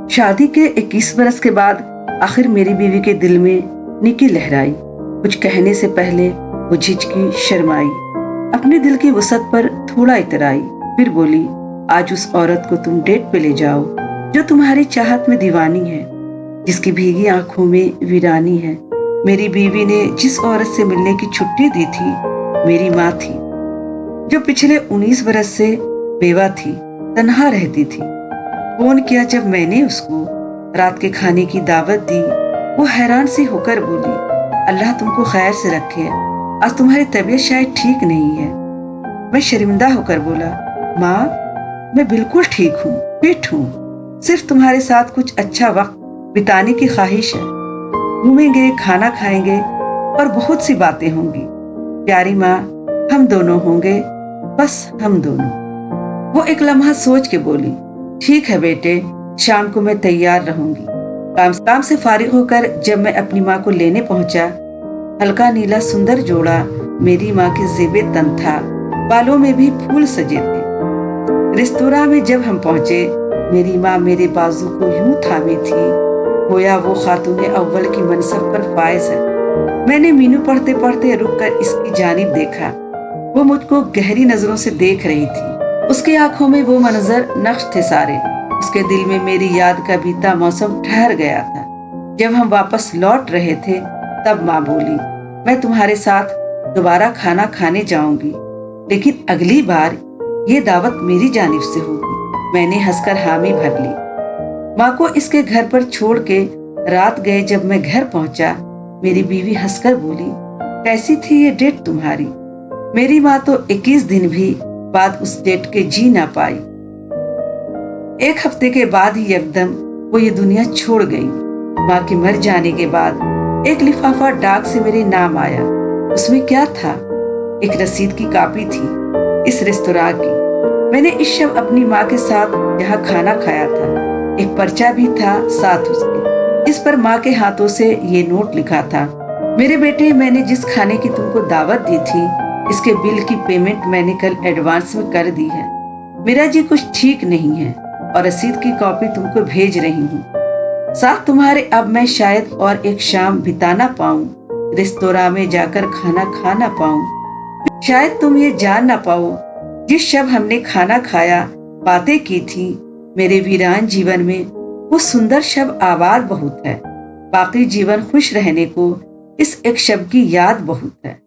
शादी के 21 बरस के बाद आखिर मेरी बीवी के दिल में निकी लहराई। कुछ कहने से पहले वो झिझकी, शर्माई, अपने दिल की वसत पर थोड़ा इतराई, फिर बोली, आज उस औरत को तुम डेट पे ले जाओ जो तुम्हारी चाहत में दीवानी है, जिसकी भीगी आंखों में वीरानी है। मेरी बीवी ने जिस औरत से मिलने की छुट्टी दी थी, मेरी माँ थी, जो पिछले 19 बरस से बेवा थी, तन्हा रहती थी। फोन किया जब मैंने उसको, रात के खाने की दावत दी, वो हैरान सी होकर बोली, अल्लाह तुमको खैर से रखे, आज तुम्हारी तबीयत शायद ठीक नहीं है। मैं शर्मिंदा होकर बोला, माँ मैं बिल्कुल ठीक हूँ, फिट हूँ, सिर्फ तुम्हारे साथ कुछ अच्छा वक्त बिताने की ख्वाहिश है। घूमेंगे, खाना खाएंगे और बहुत सी बातें होंगी। प्यारी माँ, हम दोनों होंगे, बस हम दोनों। वो एक लम्हा सोच के बोली, ठीक है बेटे, शाम को मैं तैयार रहूंगी। काम से फारिग होकर जब मैं अपनी माँ को लेने पहुंचा, हल्का नीला सुंदर जोड़ा मेरी माँ के ज़ेबे तन था, बालों में भी फूल सजे थे। रेस्तोरां में जब हम पहुंचे, मेरी माँ मेरे बाजू को यूं थामी थी, गोया वो खातून अव्वल की मनसब पर फायज है। मैंने मीनू पढ़ते पढ़ते रुककर इसकी जानिब देखा। वो मुझको गहरी नजरों से देख रही थी। उसकी आंखों में वो मंजर नक्श थे सारे। उसके दिल में मेरी याद का बीता मौसम ठहर गया था। जब हम वापस लौट रहे थे, तब माँ बोली, मैं तुम्हारे साथ दोबारा खाना खाने जाऊंगी, लेकिन अगली बार ये दावत मेरी जानिब से होगी। मैंने हंसकर हामी भर ली। माँ को इसके घर पर छोड़ के रात गए जब मैं घर पहुंचा, मेरी बीवी हंसकर बोली, कैसी थी ये डेट तुम्हारी? मेरी माँ तो 21 दिन भी बाद उस डेट के जी ना पाई। 1 हफ्ते के बाद ही एकदम वो ये दुनिया छोड़ गई। माँ के मर जाने के बाद एक लिफाफा डाक से मेरे नाम आया। उसमें क्या था? एक रसीद की कॉपी थी इस रेस्तोरां की। मैंने इस शब अपनी माँ के साथ यहाँ खाना खाया था। एक पर्चा भी था साथ उसके, जिस पर माँ के हाथों से ये नोट लिखा था, मेरे बेटे, मैंने जिस खाने की तुमको दावत दी थी, इसके बिल की पेमेंट मैंने कल एडवांस में कर दी है। मेरा जी कुछ ठीक नहीं है और रसीद की कॉपी तुमको भेज रही हूँ। साथ तुम्हारे अब मैं शायद और एक शाम बिता ना पाऊँ, रेस्तोरां में जाकर खाना खा ना पाऊँ। शायद तुम ये जान ना पाओ, जिस शब हमने खाना खाया, बातें की थी, मेरे वीरान जीवन में वो सुंदर शब आबाद बहुत है। बाकी जीवन खुश रहने को इस एक शब की याद बहुत है।